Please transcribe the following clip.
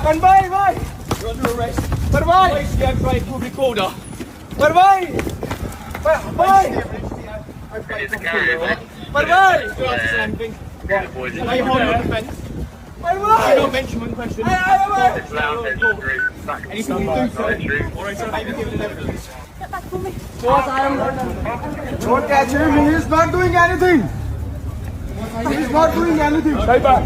And why? You're under arrest. But why? Place the outside public order. But why? Why? But why? Lay hold of defence. But I why? don't mention one question. Anything you do, sir. Or I may be given evidence. Boss, I am not. Don't catch him. He is not doing anything. He is not doing anything. Stay back.